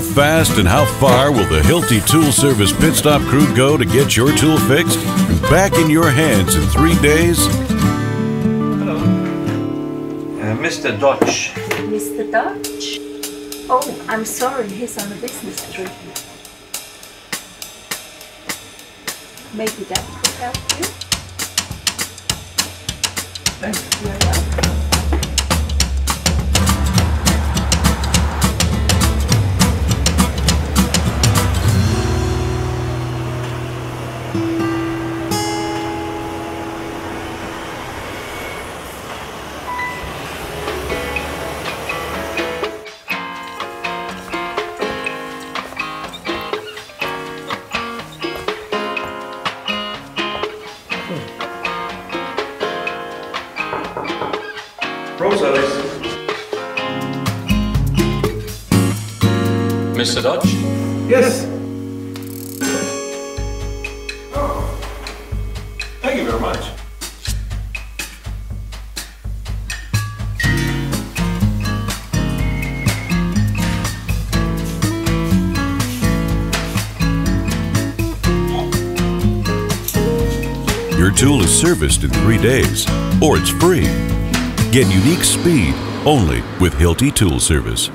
How fast and how far will the Hilti Tool Service Pit Stop crew go to get your tool fixed and back in your hands in 3 days? Hello. Mr. Dodge. Mr. Dodge? Oh, I'm sorry, he's on a business trip. Maybe that could help you? Thanks. You're welcome. Roses. Mr. Dodge? Yes. Oh. Thank you very much. Your tool is serviced in 3 days, or it's free. Get unique speed only with Hilti Tool Service.